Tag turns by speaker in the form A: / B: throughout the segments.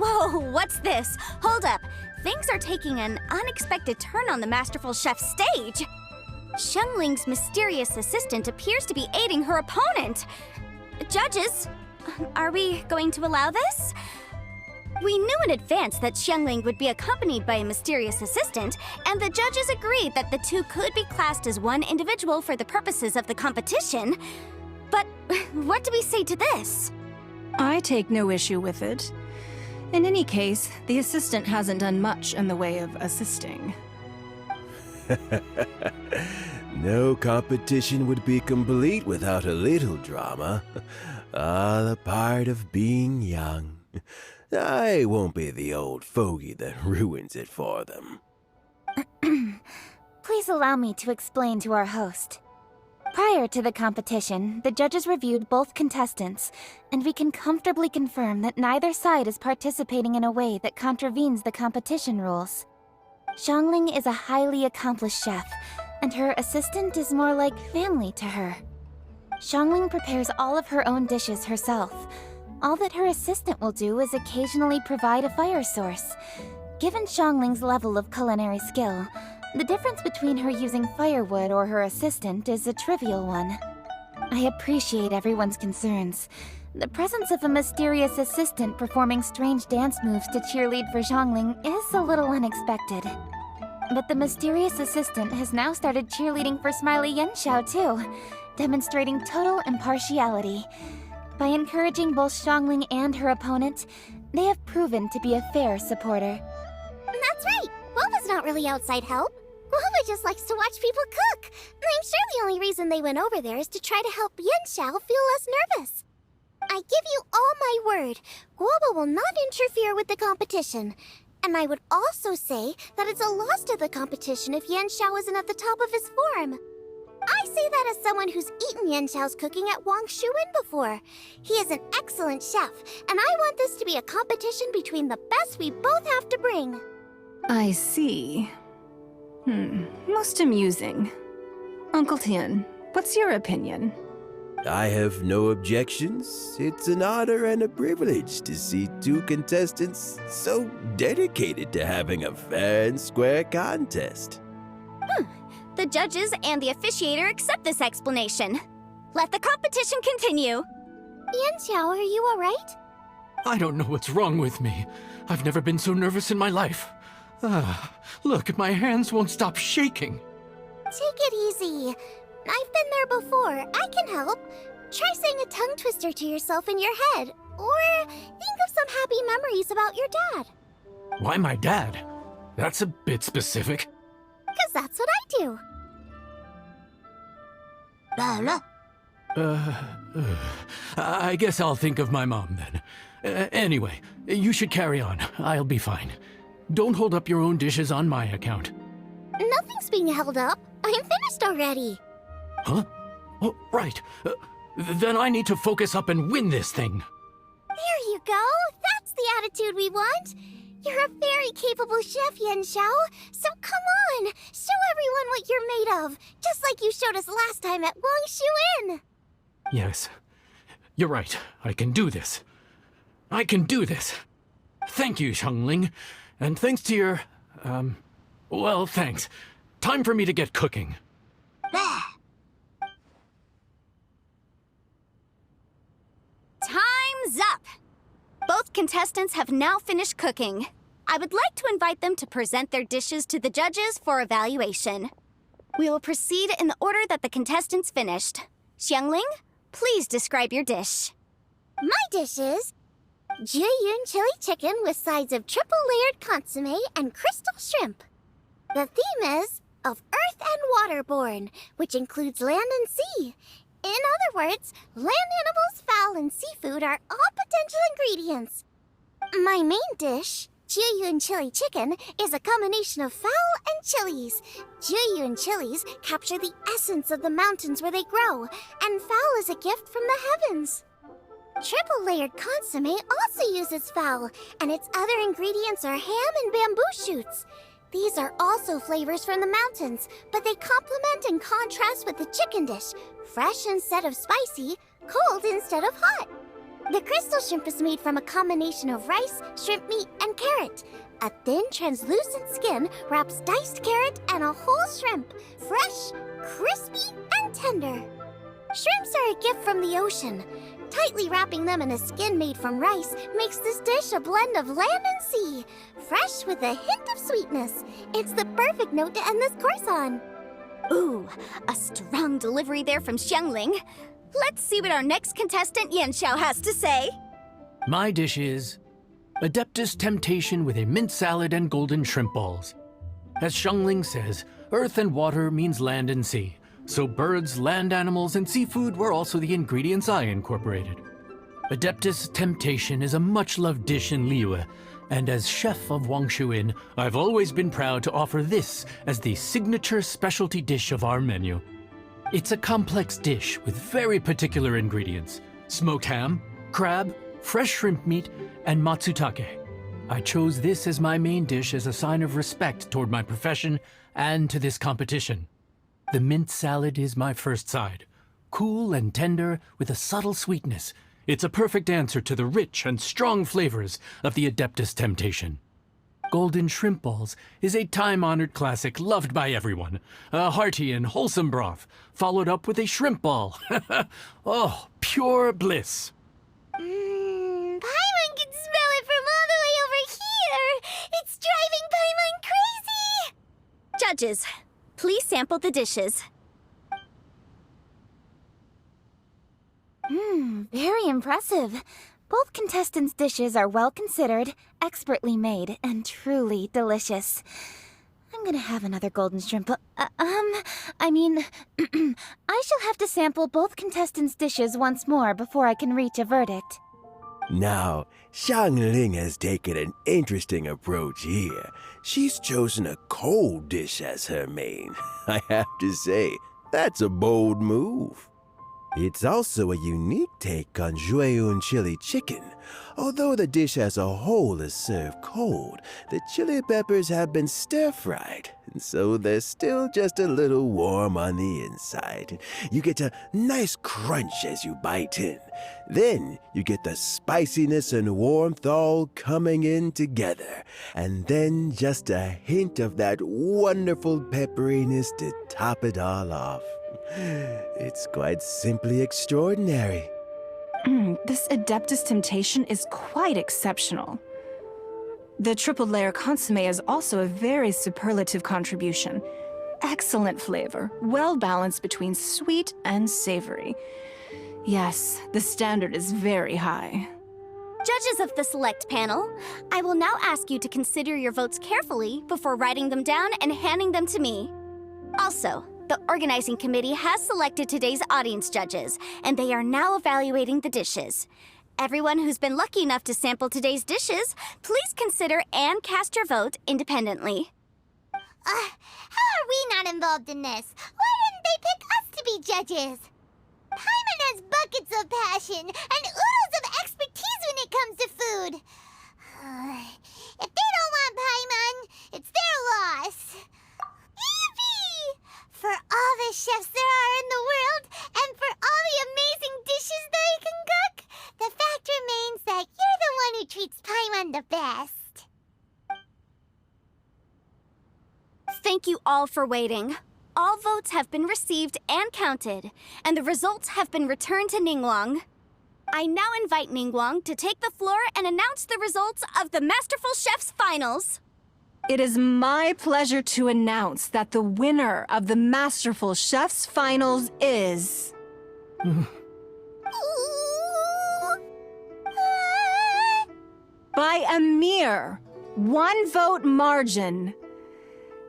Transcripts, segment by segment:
A: Whoa, what's this? Hold up. Things are taking an unexpected turn on the Masterful Chef's stage. Xiangling's mysterious assistant appears to be aiding her opponent. Judges, are we going to allow this? We knew in advance that Xiangling would be accompanied by a mysterious assistant, and the judges agreed that the two could be classed as one individual for the purposes of the competition. But what do we say to this?
B: I take no issue with it. In any case, the assistant hasn't done much in the way of assisting.
C: No competition would be complete without a little drama. All a part of being young. I won't be the old fogey that ruins it for them.
D: Please allow me to explain to our host. Prior to the competition, the judges reviewed both contestants, and we can comfortably confirm that neither side is participating in a way that contravenes the competition rules. Xiangling is a highly accomplished chef, and her assistant is more like family to her. Xiangling prepares all of her own dishes herself. All that her assistant will do is occasionally provide a fire source. Given Xiangling's level of culinary skill, the difference between her using firewood or her assistant is a trivial one. I appreciate everyone's concerns. The presence of a mysterious assistant performing strange dance moves to cheerlead for Xiangling is a little unexpected. But the mysterious assistant has now started cheerleading for Smiley Yanxiao too, demonstrating total impartiality. By encouraging both Xiangling and her opponent, they have proven to be a fair supporter.
E: That's right! Guoba's not really outside help. Guoba just likes to watch people cook. I'm sure the only reason they went over there is to try to help Yanxiao feel less nervous. I give you all my word, Guoba will not interfere with the competition. And I would also say that it's a loss to the competition if Yanxiao isn't at the top of his form. I say that as someone who's eaten Yanxiao's cooking at Wang Shuin before. He is an excellent chef, and I want this to be a competition between the best we both have to bring.
B: I see. Most amusing. Uncle Tian, what's your opinion?
C: I have no objections. It's an honor and a privilege to see two contestants so dedicated to having a fair and square contest.
A: The judges and the officiator accept this explanation. Let the competition continue.
E: Yanxiao, are you alright?
F: I don't know what's wrong with me. I've never been so nervous in my life. Look, my hands won't stop shaking.
E: Take it easy. I've been there before. I can help. Try saying a tongue twister to yourself in your head. Or think of some happy memories about your dad.
F: Why my dad? That's a bit specific.
E: 'Cause that's what I do.
F: I guess I'll think of my mom then. Anyway, you should carry on. I'll be fine. Don't hold up your own dishes on my account.
E: Nothing's being held up. I'm finished already.
F: Huh? Oh, right. Then I need to focus up and win this thing.
E: There you go. That's the attitude we want. You're a very capable chef, Yanxiao. So come on, show everyone what you're made of, just like you showed us last time at Wang Shuin.
F: Yes, you're right. I can do this. I can do this. Thank you, Xiangling. And thanks to your, well, thanks. Time for me to get cooking.
A: Time's up! Both contestants have now finished cooking. I would like to invite them to present their dishes to the judges for evaluation. We will proceed in the order that the contestants finished. Xiangling, please describe your dish.
E: My dish is G.I.X chili chicken with sides of triple-layered consommé and crystal shrimp. The theme is of earth and waterborne, which includes land and sea. In other words, land animals, fowl, and seafood are all potential ingredients. My main dish, G.I.X chili chicken, is a combination of fowl and chilies. G.I.X chilies capture the essence of the mountains where they grow, and fowl is a gift from the heavens. Triple-layered consommé also uses fowl, and its other ingredients are ham and bamboo shoots. These are also flavors from the mountains, but they complement and contrast with the chicken dish, fresh instead of spicy, cold instead of hot. The crystal shrimp is made from a combination of rice, shrimp meat, and carrot. A thin, translucent skin wraps diced carrot and a whole shrimp, fresh, crispy, and tender. Shrimps are a gift from the ocean. Tightly wrapping them in a skin made from rice makes this dish a blend of land and sea, fresh with a hint of sweetness. It's the perfect note to end this course on.
A: Ooh, a strong delivery there from Xiangling. Let's see what our next contestant Yanxiao has to say.
F: My dish is Adeptus Temptation with a mint salad and golden shrimp balls. As Xiangling says, earth and water means land and sea. So birds, land animals, and seafood were also the ingredients I incorporated. Adeptus Temptation is a much-loved dish in Liyue, and as chef of Wangshuin, I've always been proud to offer this as the signature specialty dish of our menu. It's a complex dish with very particular ingredients: smoked ham, crab, fresh shrimp meat, and matsutake. I chose this as my main dish as a sign of respect toward my profession and to this competition. The mint salad is my first side. Cool and tender with a subtle sweetness, it's a perfect answer to the rich and strong flavors of the Adeptus Temptation. Golden shrimp balls is a time-honored classic loved by everyone. A hearty and wholesome broth, followed up with a shrimp ball. Oh, pure bliss.
E: Paimon can smell it from all the way over here! It's driving Paimon crazy!
A: Judges, please sample the dishes.
D: Very impressive. Both contestants' dishes are well considered, expertly made, and truly delicious. I'm gonna have another golden shrimp. I shall have to sample both contestants' dishes once more before I can reach a verdict.
C: Now, Xiangling has taken an interesting approach here. She's chosen a cold dish as her main. I have to say, that's a bold move. It's also a unique take on Jueyun chili chicken. Although the dish as a whole is served cold, the chili peppers have been stir-fried, and so they're still just a little warm on the inside. You get a nice crunch as you bite in. Then you get the spiciness and warmth all coming in together, and then just a hint of that wonderful pepperiness to top it all off. It's quite simply extraordinary.
B: This Adeptus Temptation is quite exceptional. The triple layer consomme is also a very superlative contribution. Excellent flavor, well balanced between sweet and savory. Yes, the standard is very high.
A: Judges of the select panel, I will now ask you to consider your votes carefully before writing them down and handing them to me. Also, the organizing committee has selected today's audience judges, and they are now evaluating the dishes. Everyone who's been lucky enough to sample today's dishes, please consider and cast your vote independently.
E: How are we not involved in this? Why didn't they pick us to be judges? Paimon has buckets of passion and oodles of expertise when it comes to food. If they don't want Paimon, it's their loss. Yippee! For all the chefs there are in the world, and for all the amazing dishes they can cook, the fact remains that you're the one who treats Paimon the best.
A: Thank you all for waiting. All votes have been received and counted, and the results have been returned to Ningguang. I now invite Ningguang to take the floor and announce the results of the Masterful Chef's Finals.
B: It is my pleasure to announce that the winner of the Masterful Chef's Finals is... by a mere 1 vote margin,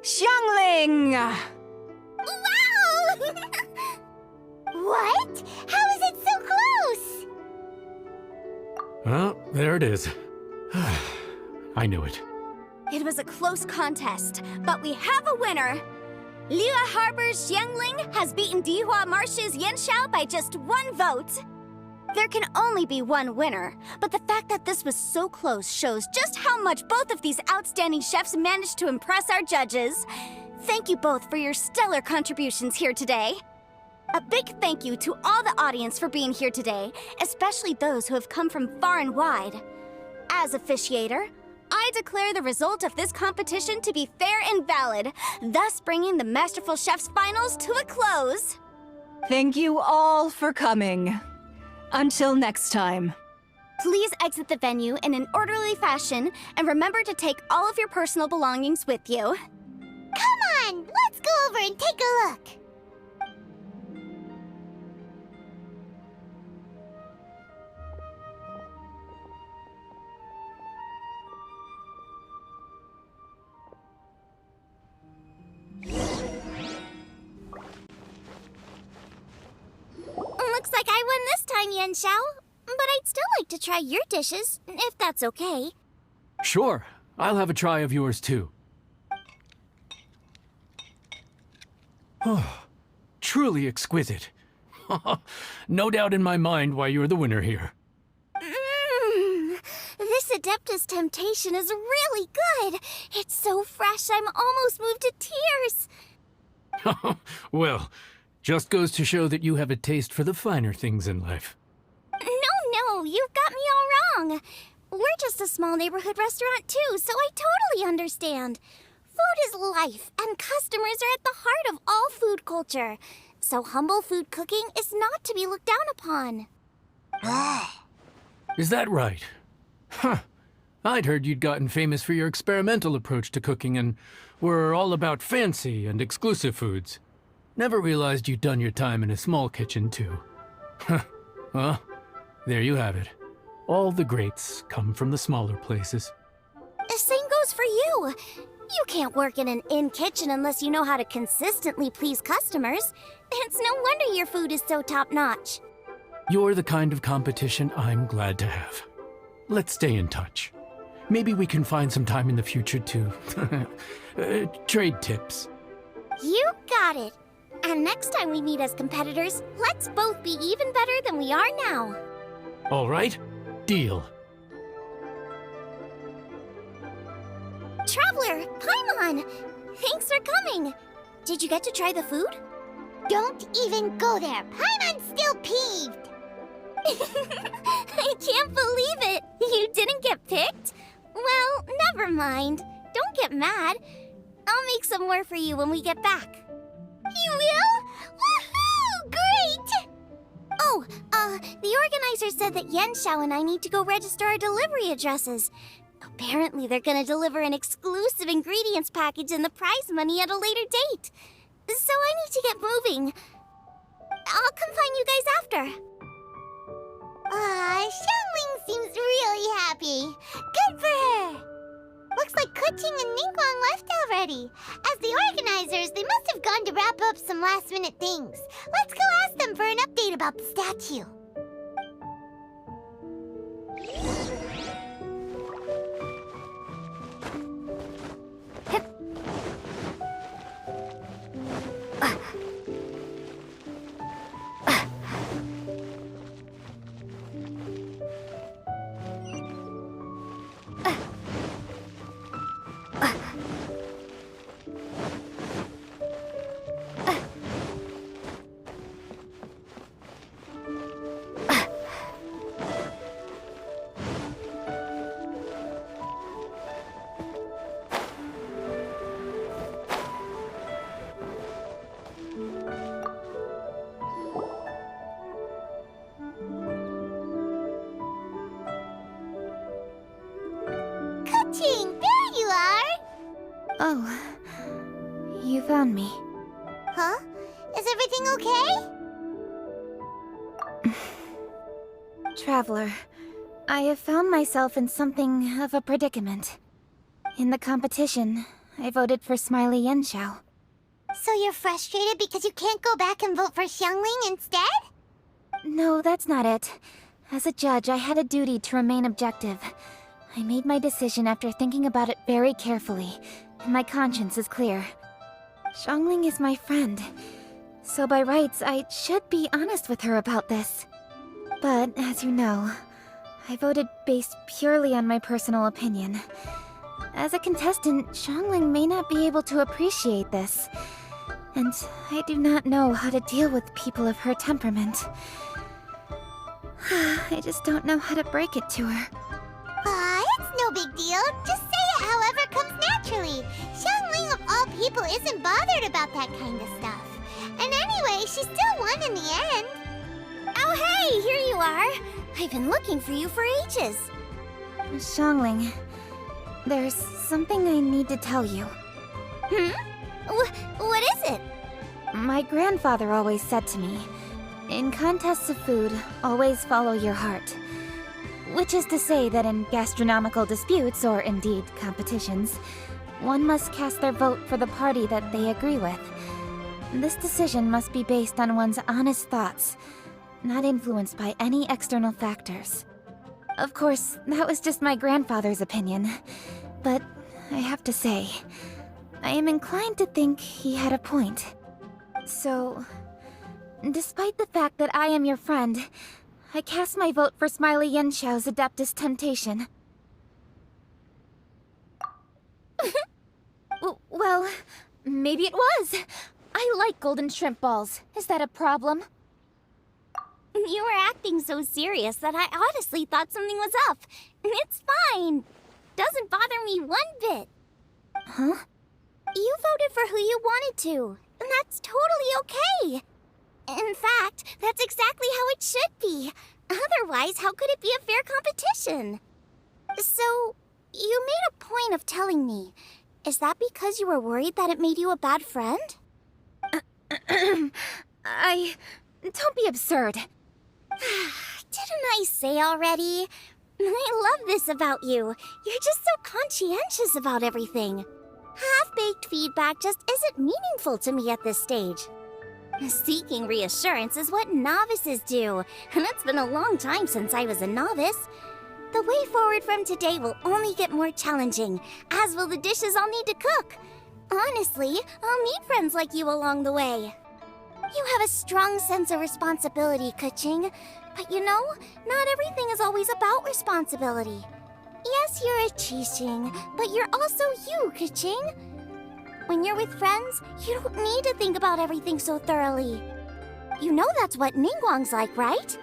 B: Xiangling!
E: Wow! What? How is it so close?
F: Well, there it is. I knew it.
A: It was a close contest, but we have a winner. Liyue Harbor's Xiangling has beaten Dihua Marsh's Yanxiao by just 1 vote. There can only be one winner, but the fact that this was so close shows just how much both of these outstanding chefs managed to impress our judges. Thank you both for your stellar contributions here today. A big thank you to all the audience for being here today, especially those who have come from far and wide. As officiator, I declare the result of this competition to be fair and valid, thus bringing the Masterful Chef's finals to a close.
B: Thank you all for coming. Until next time.
A: Please exit the venue in an orderly fashion, and remember to take all of your personal belongings with you.
E: Come on, let's go over and take a look. Looks like I won this time, Yen Xiao. But I'd still like to try your dishes, if that's okay.
F: Sure, I'll have a try of yours too. Oh, truly exquisite. No doubt in my mind why you're the winner here.
E: This Adeptus Temptation is really good. It's so fresh, I'm almost moved to tears.
F: Well, just goes to show that you have a taste for the finer things in life.
E: No, you've got me all wrong. We're just a small neighborhood restaurant too, so I totally understand. Food is life, and customers are at the heart of all food culture. So humble food cooking is not to be looked down upon.
F: Is that right? Huh. I'd heard you'd gotten famous for your experimental approach to cooking and were all about fancy and exclusive foods. Never realized you'd done your time in a small kitchen too. Well, there you have it. All the greats come from the smaller places.
E: The same goes for you. You can't work in an inn kitchen unless you know how to consistently please customers. It's no wonder your food is so top-notch.
F: You're the kind of competition I'm glad to have. Let's stay in touch. Maybe we can find some time in the future to trade tips.
E: You got it. And next time we meet as competitors, let's both be even better than we are now.
F: All right, deal.
E: Traveler, Paimon! Thanks for coming. Did you get to try the food? Don't even go there. Paimon's still peeved. I can't believe it. You didn't get picked? Well, never mind. Don't get mad. I'll make some more for you when we get back. You will? Woohoo! Great! Oh, the organizer said that Yen Xiao and I need to go register our delivery addresses. Apparently, they're gonna deliver an exclusive ingredients package and the prize money at a later date. So I need to get moving. I'll come find you guys after. Xiangling seems really happy. Good for her. Looks like Kuching and Ningguang left already. As the organizers, they must have gone to wrap up some last-minute things. Let's go ask them for an update about the statue. Kuching, there you are!
D: Oh, you found me.
E: Huh? Is everything okay?
D: Traveler, I have found myself in something of a predicament. In the competition, I voted for Smiley Yen Xiao.
E: So you're frustrated because you can't go back and vote for Xiangling instead?
D: No, that's not it. As a judge, I had a duty to remain objective. I made my decision after thinking about it very carefully, and my conscience is clear. Xiangling is my friend, so by rights, I should be honest with her about this. But, as you know, I voted based purely on my personal opinion. As a contestant, Xiangling may not be able to appreciate this. And I do not know how to deal with people of her temperament. I just don't know how to break it to her.
E: It's no big deal. Just say it however comes naturally. Xiangling of all people isn't bothered about that kind of stuff. And anyway, she still won in the end.
A: Oh hey, here you are! I've been looking for you for ages.
D: Xiangling, there's something I need to tell you.
A: What is it?
D: My grandfather always said to me, in contests of food, always follow your heart. Which is to say that in gastronomical disputes, or indeed competitions, one must cast their vote for the party that they agree with. This decision must be based on one's honest thoughts, not influenced by any external factors. Of course, that was just my grandfather's opinion, but I have to say, I am inclined to think he had a point. So, despite the fact that I am your friend, I cast my vote for Smiley Yanxiao's Adeptus Temptation. Well, maybe it was. I like golden shrimp balls. Is that a problem?
A: You were acting so serious that I honestly thought something was up. It's fine. Doesn't bother me one bit.
D: Huh?
A: You voted for who you wanted to, and that's totally okay. In fact, that's exactly how it should be. Otherwise, how could it be a fair competition? So, you made a point of telling me. Is that because you were worried that it made you a bad friend?
D: Don't be absurd.
A: Didn't I say already? I love this about you. You're just so conscientious about everything. Half-baked feedback just isn't meaningful to me at this stage. Seeking reassurance is what novices do, and it's been a long time since I was a novice. The way forward from today will only get more challenging, as will the dishes I'll need to cook. Honestly, I'll need friends like you along the way. You have a strong sense of responsibility, Keqing. But you know, not everything is always about responsibility. Yes, you're a Qixing, but you're also you, Keqing. When you're with friends, you don't need to think about everything so thoroughly. You know that's what Ningguang's like, right?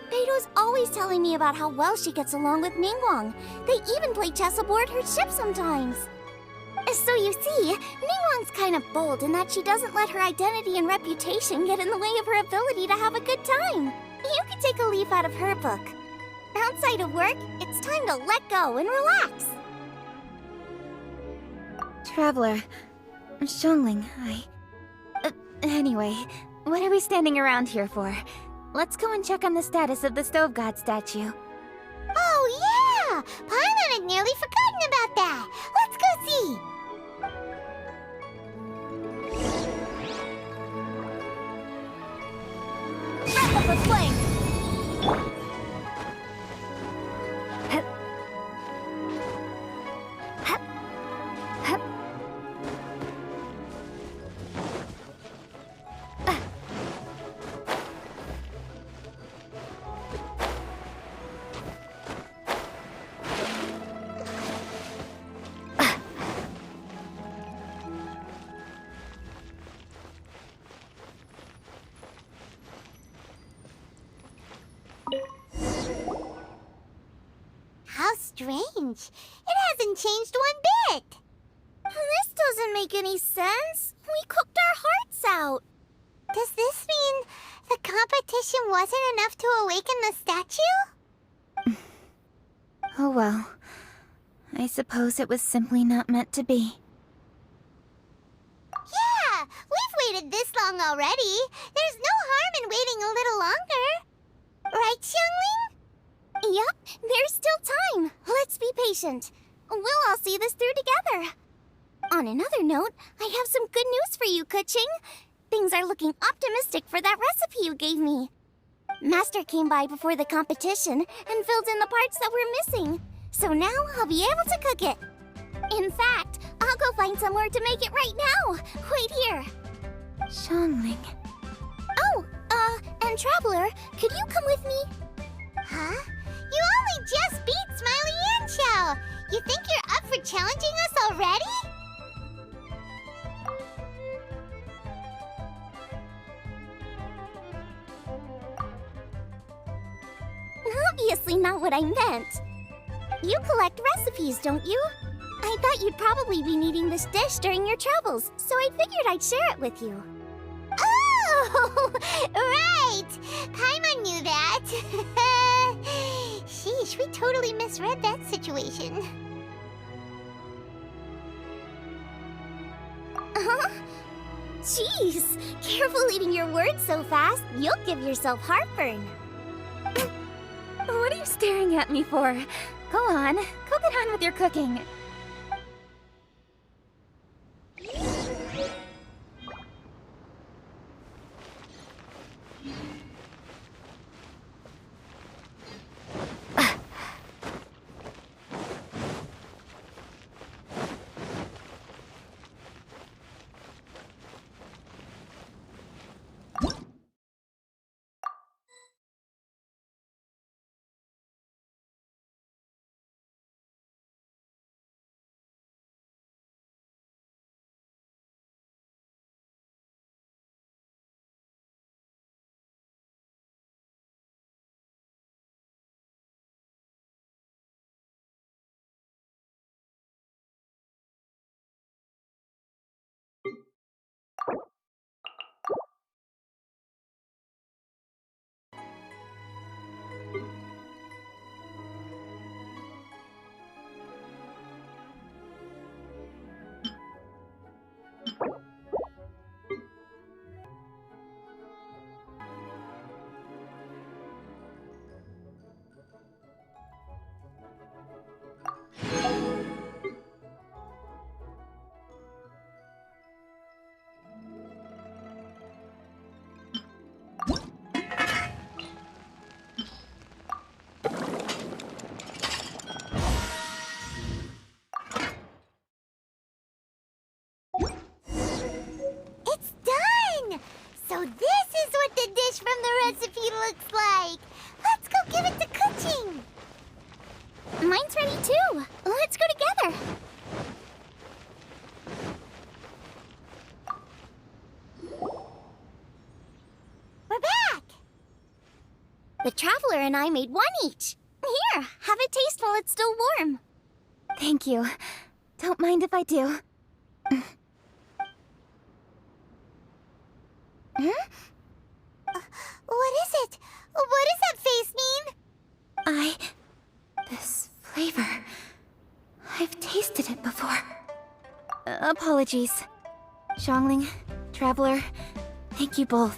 A: Beido's always telling me about how well she gets along with Ningguang. They even play chess aboard her ship sometimes. So you see, Ningguang's kind of bold in that she doesn't let her identity and reputation get in the way of her ability to have a good time. You could take a leaf out of her book. Outside of work, it's time to let go and relax.
D: Traveler, Xiangling, anyway, what are we standing around here for? Let's go and check on the status of the Stove God statue.
E: Oh yeah! Paimon had nearly forgotten about that. Let's go see.
A: Wrap up with flame!
E: How strange. It hasn't changed one bit.
A: This doesn't make any sense. We cooked our hearts out.
E: Does this mean the competition wasn't enough to awaken the statue?
D: Oh well. I suppose it was simply not meant to be.
E: Yeah, we've waited this long already. There's no harm in waiting a little longer. Right, Xiangling?
A: Yep, there's still time. Let's be patient. We'll all see this through together. On another note, I have some good news for you, Keqing. Things are looking optimistic for that recipe you gave me. Master came by before the competition and filled in the parts that were missing. So now I'll be able to cook it. In fact, I'll go find somewhere to make it right now. Wait here.
D: Xiangling.
A: Oh, and Traveler, could you come with me?
E: Huh? You only just beat Smiley Yanxiao. You think you're up for challenging us already? what I meant. You collect recipes, don't you? I thought you'd probably be needing this dish during your travels, so I figured I'd share it with you.
G: Oh, right! Paimon knew that. Sheesh, we totally misread that situation.
E: Huh? Jeez, careful eating your words so fast. You'll give yourself heartburn.
D: What are you staring at me for? Go on, go get on with your cooking.
G: It's done! So this is what the dish from the recipe looks like. Let's go give it to Kuching.
E: Mine's ready too. Let's go together.
G: We're back!
E: The Traveler and I made one each. Here, have a taste while it's still warm.
D: Thank you. Don't mind if I do.
G: What is it? What does that face mean?
D: This flavor... I've tasted it before. Apologies. Xiangling, Traveler, thank you both.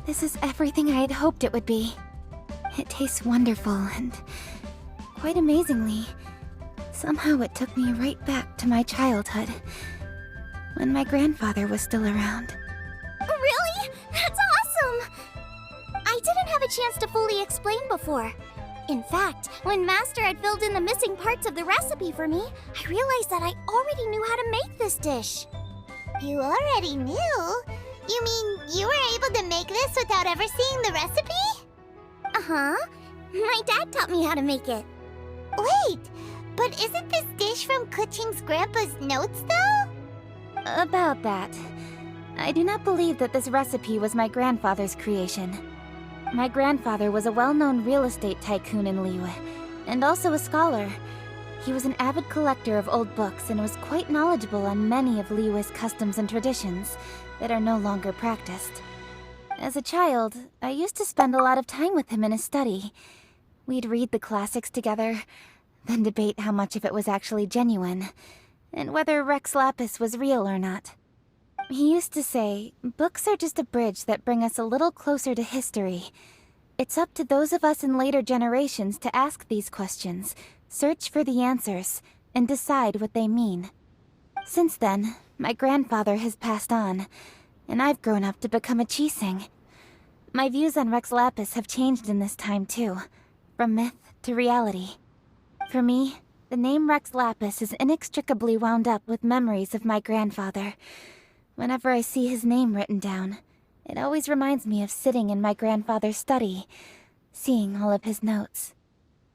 D: This is everything I had hoped it would be. It tastes wonderful and... quite amazingly, somehow it took me right back to my childhood. When my grandfather was still around.
E: Really? That's awesome! I didn't have a chance to fully explain before. In fact, when Master had filled in the missing parts of the recipe for me, I realized that I already knew how to make this dish.
G: You already knew? You mean you were able to make this without ever seeing the recipe?
E: Uh-huh. My dad taught me how to make it.
G: Wait, but isn't this dish from Kuching's grandpa's notes, though?
D: About that. I do not believe that this recipe was my grandfather's creation. My grandfather was a well-known real estate tycoon in Liyue, and also a scholar. He was an avid collector of old books and was quite knowledgeable on many of Liyue's customs and traditions that are no longer practiced. As a child, I used to spend a lot of time with him in his study. We'd read the classics together, then debate how much of it was actually genuine, and whether Rex Lapis was real or not. He used to say, books are just a bridge that bring us a little closer to history. It's up to those of us in later generations to ask these questions, search for the answers, and decide what they mean. Since then, my grandfather has passed on, and I've grown up to become a G.I.X. My views on Rex Lapis have changed in this time too, from myth to reality. For me, the name Rex Lapis is inextricably wound up with memories of my grandfather. Whenever I see his name written down, it always reminds me of sitting in my grandfather's study, seeing all of his notes.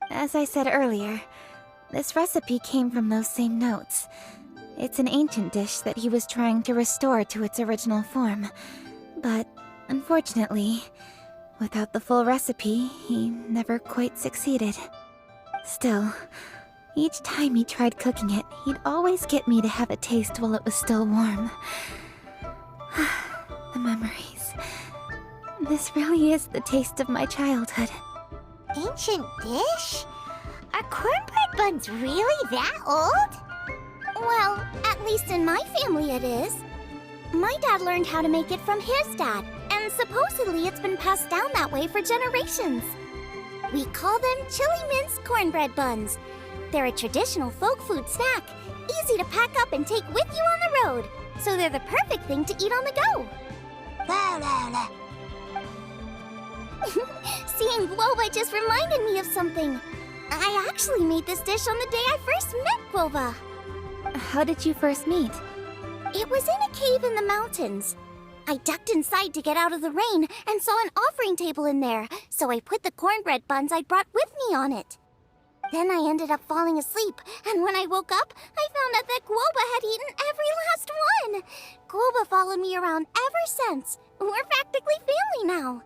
D: As I said earlier, this recipe came from those same notes. It's an ancient dish that he was trying to restore to its original form. But, unfortunately, without the full recipe, he never quite succeeded. Still, each time he tried cooking it, he'd always get me to have a taste while it was still warm. The memories. This really is the taste of my childhood.
G: Ancient dish? Are cornbread buns really that old?
E: Well, at least in my family it is. My dad learned how to make it from his dad, and supposedly it's been passed down that way for generations. We call them chili mince cornbread buns. They're a traditional folk food snack, easy to pack up and take with you on the road, so they're the perfect thing to eat on the go.
G: La la la.
E: Seeing Guoba just reminded me of something. I actually made this dish on the day I first met Guoba.
D: How did you first meet?
E: It was in a cave in the mountains. I ducked inside to get out of the rain and saw an offering table in there, so I put the cornbread buns I'd brought with me on it. Then I ended up falling asleep, and when I woke up, I found out that Guoba had eaten every last one. Guoba followed me around ever since. We're practically family now.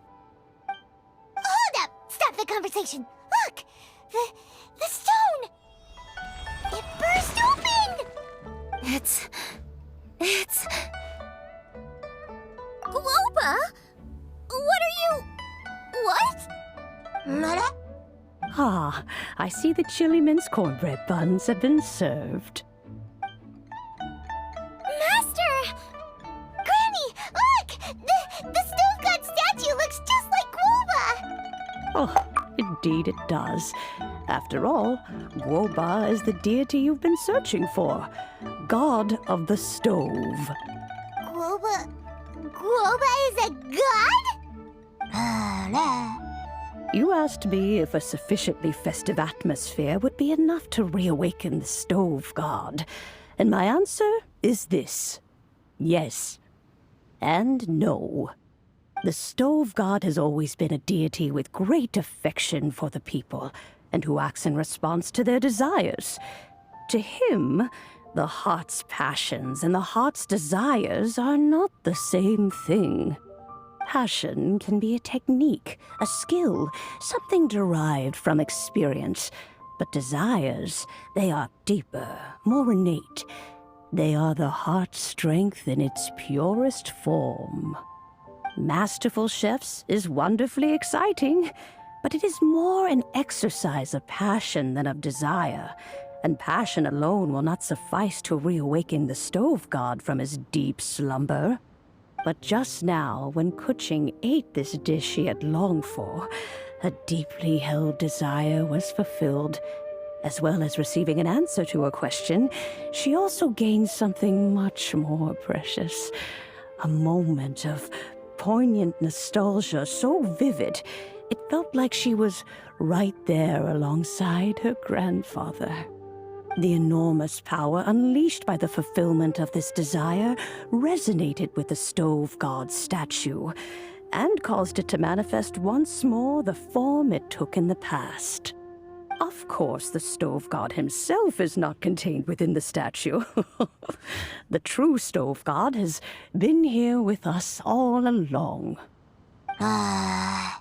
G: Hold up! Stop the conversation! Look! The stone! It burst open!
D: It's...
E: Guoba? What are you... What?
G: Mother?
H: Ah, I see the chili mince cornbread buns have been served.
G: Master! Granny, look! The stone god statue looks just like Guoba!
H: Oh, indeed it does. After all, Guoba is the deity you've been searching for. God of the stove.
G: Guoba is a god?
H: You asked me if a sufficiently festive atmosphere would be enough to reawaken the stove god. And my answer is this. Yes. And no. The stove god has always been a deity with great affection for the people, and who acts in response to their desires. To him, the heart's passions and the heart's desires are not the same thing. Passion can be a technique, a skill, something derived from experience. But desires, they are deeper, more innate. They are the heart's strength in its purest form. Masterful chefs is wonderfully exciting, but it is more an exercise of passion than of desire. And passion alone will not suffice to reawaken the stove god from his deep slumber. But just now, when Kuching ate this dish she had longed for, a deeply held desire was fulfilled. As well as receiving an answer to her question, she also gained something much more precious. A moment of poignant nostalgia so vivid, it felt like she was right there alongside her grandfather. The enormous power unleashed by the fulfillment of this desire resonated with the stove god's statue, and caused it to manifest once more the form it took in the past. Of course, the stove god himself is not contained within the statue. The true stove god has been here with us all along. How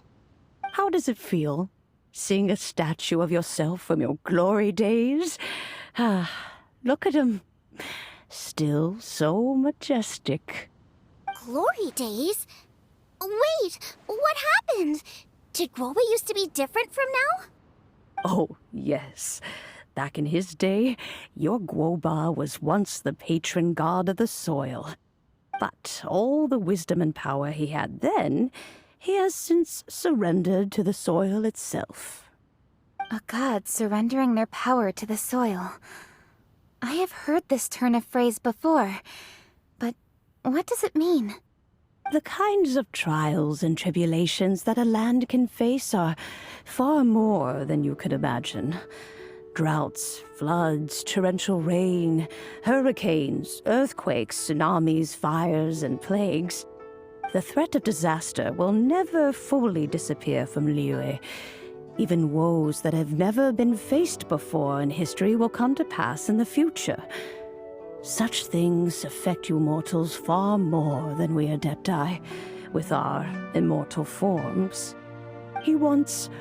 H: does it feel, seeing a statue of yourself from your glory days? Look at him. Still so majestic.
E: Glory days? Wait, what happened? Did Guoba used to be different from now?
H: Oh, yes. Back in his day, your Guoba was once the patron god of the soil. But all the wisdom and power he had then, he has since surrendered to the soil itself.
D: A god surrendering their power to the soil. I have heard this turn of phrase before, but what does it mean?
H: The kinds of trials and tribulations that a land can face are far more than you could imagine. Droughts, floods, torrential rain, hurricanes, earthquakes, tsunamis, fires, and plagues. The threat of disaster will never fully disappear from Liyue. Even woes that have never been faced before in history will come to pass in the future. Such things affect you mortals far more than we Adepti, with our immortal forms. He once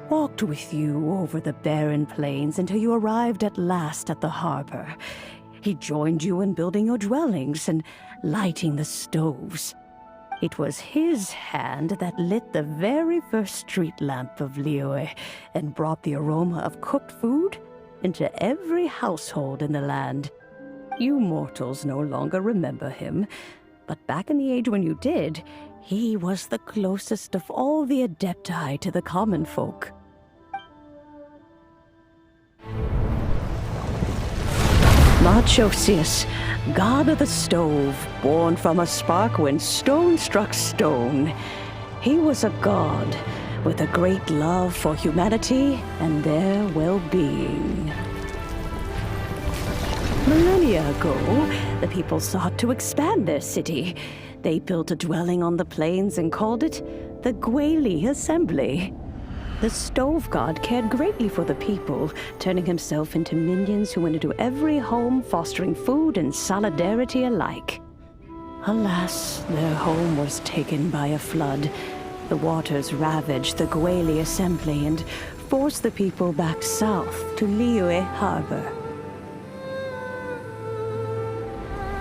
H: walked with you over the barren plains until you arrived at last at the harbor. He joined you in building your dwellings and lighting the stoves. It was his hand that lit the very first street lamp of Liyue and brought the aroma of cooked food into every household in the land. You mortals no longer remember him, but back in the age when you did, he was the closest of all the Adepti to the common folk. Moonchase, god of the stove, born from a spark when stone struck stone. He was a god with a great love for humanity and their well-being. Millennia ago, the people sought to expand their city. They built a dwelling on the plains and called it the G.I.X Assembly. The stove god cared greatly for the people, turning himself into minions who went into every home, fostering food and solidarity alike. Alas, their home was taken by a flood. The waters ravaged the G.I.X Assembly and forced the people back south to Liyue Harbor.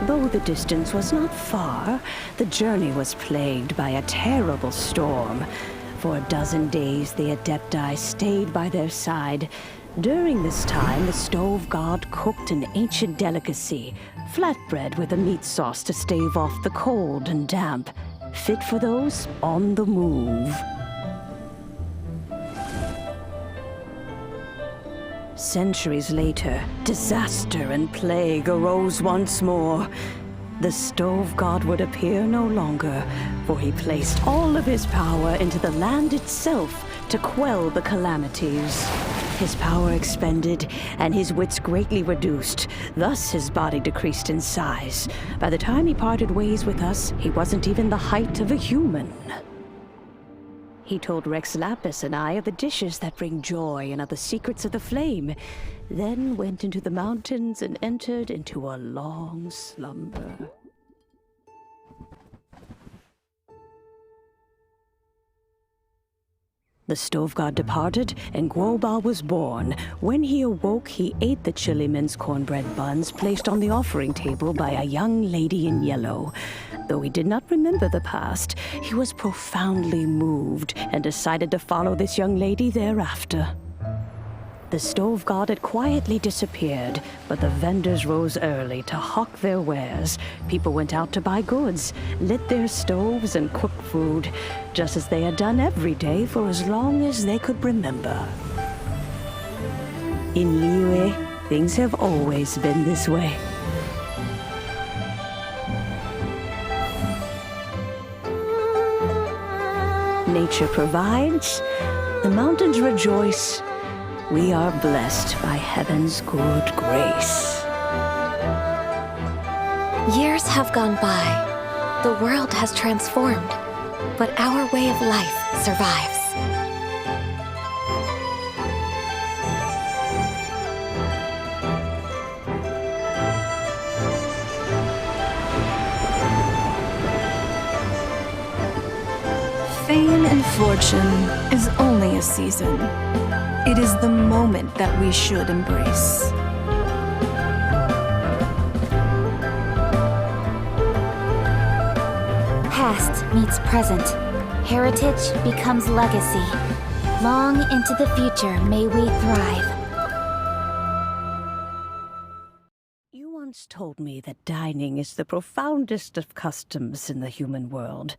H: Though the distance was not far, the journey was plagued by a terrible storm. For a dozen days, the Adepti stayed by their side. During this time, the stove god cooked an ancient delicacy, flatbread with a meat sauce to stave off the cold and damp, fit for those on the move. Centuries later, disaster and plague arose once more. The stove god would appear no longer, for he placed all of his power into the land itself to quell the calamities. His power expended, and his wits greatly reduced. Thus his body decreased in size. By the time he parted ways with us, he wasn't even the height of a human. He told Rex Lapis and I of the dishes that bring joy and of the secrets of the flame, then went into the mountains and entered into a long slumber. The stove god departed, and Guoba was born. When he awoke, he ate the Chiliman's cornbread buns placed on the offering table by a young lady in yellow. Though he did not remember the past, he was profoundly moved and decided to follow this young lady thereafter. The stove god had quietly disappeared, but the vendors rose early to hawk their wares. People went out to buy goods, lit their stoves, and cooked food, just as they had done every day for as long as they could remember. In Liyue, things have always been this way. Nature provides, the mountains rejoice. We are blessed by heaven's good grace.
I: Years have gone by. The world has transformed, but our way of life survives.
B: Fame and fortune is only a season. It is the moment that we should embrace.
D: Past meets present. Heritage becomes legacy. Long into the future may we thrive.
H: You once told me that dining is the profoundest of customs in the human world.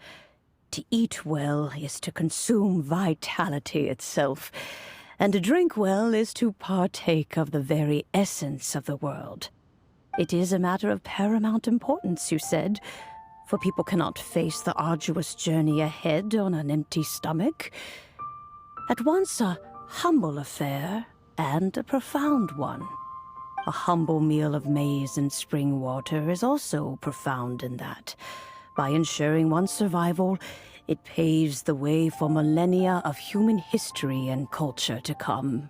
H: To eat well is to consume vitality itself, and to drink well is to partake of the very essence of the world. It is a matter of paramount importance, you said, for people cannot face the arduous journey ahead on an empty stomach. At once a humble affair and a profound one. A humble meal of maize and spring water is also profound in that. By ensuring one's survival, it paves the way for millennia of human history and culture to come.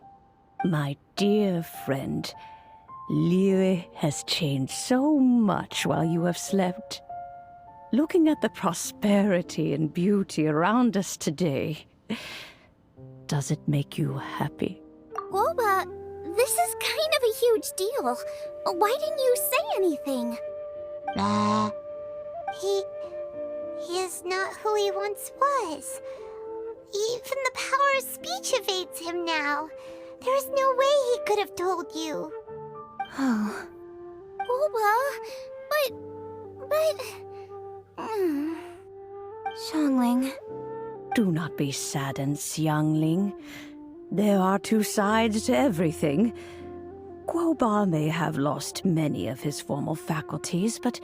H: My dear friend, Liyue has changed so much while you have slept. Looking at the prosperity and beauty around us today, Does it make you happy?
E: Guoba, this is kind of a huge deal. Why didn't you say anything?
G: He is not who he once was. Even the power of speech evades him now. There is no way he could have told you.
B: Oh.
E: Guoba,
B: Xiangling.
H: Do not be saddened, Xiangling. There are two sides to everything. Guoba may have lost many of his formal faculties, but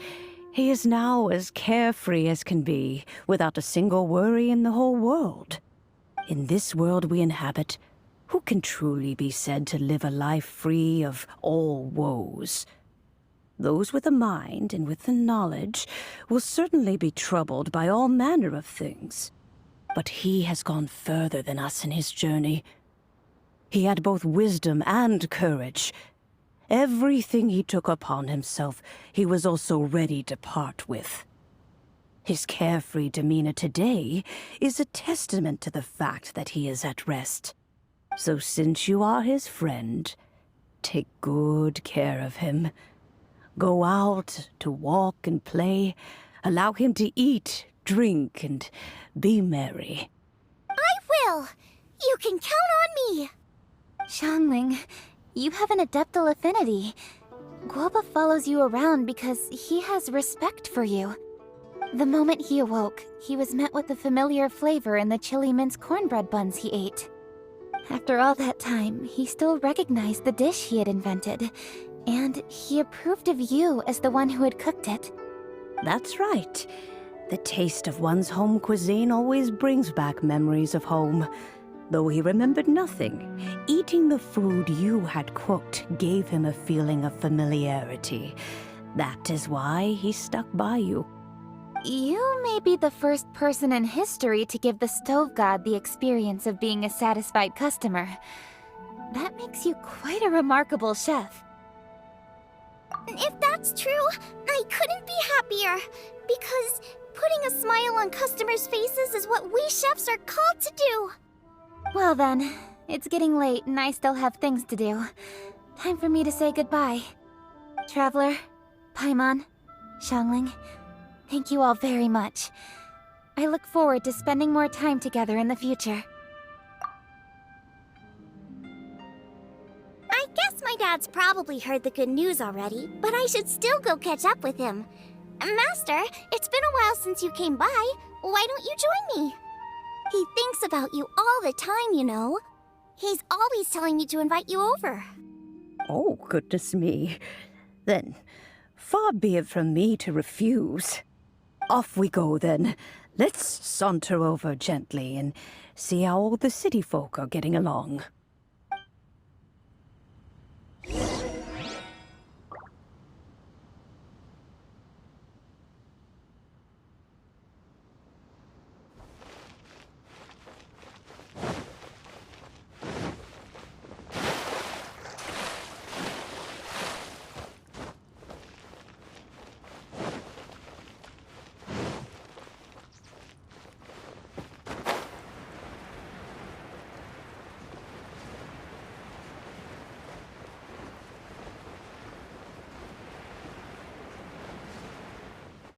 H: he is now as carefree as can be, without a single worry in the whole world. In this world we inhabit, who can truly be said to live a life free of all woes? Those with a mind and with the knowledge will certainly be troubled by all manner of things. But he has gone further than us in his journey. He had both wisdom and courage. Everything he took upon himself, he was also ready to part with. His carefree demeanor today is a testament to the fact that he is at rest. So since you are his friend, take good care of him. Go out to walk and play. Allow him to eat, drink, and be merry.
E: I will! You can count on me!
D: Xiangling, you have an adeptal affinity. Guoba follows you around because he has respect for you. The moment he awoke, he was met with the familiar flavor in the chili mince cornbread buns he ate. After all that time, he still recognized the dish he had invented, and he approved of you as the one who had cooked it.
H: That's right. The taste of one's home cuisine always brings back memories of home. Though he remembered nothing, eating the food you had cooked gave him a feeling of familiarity. That is why he stuck by you.
D: You may be the first person in history to give the stove god the experience of being a satisfied customer. That makes you quite a remarkable chef.
E: If that's true, I couldn't be happier. Because putting a smile on customers' faces is what we chefs are called to do.
D: Well then, it's getting late and I still have things to do. Time for me to say goodbye. Traveler, Paimon, Xiangling, thank you all very much. I look forward to spending more time together in the future.
E: I guess my dad's probably heard the good news already, but I should still go catch up with him. Master, it's been a while since you came by. Why don't you join me? He thinks about you all the time, you know. He's always telling me to invite you over.
H: Oh, goodness me. Then, far be it from me to refuse. Off we go, then. Let's saunter over gently and see how all the city folk are getting along.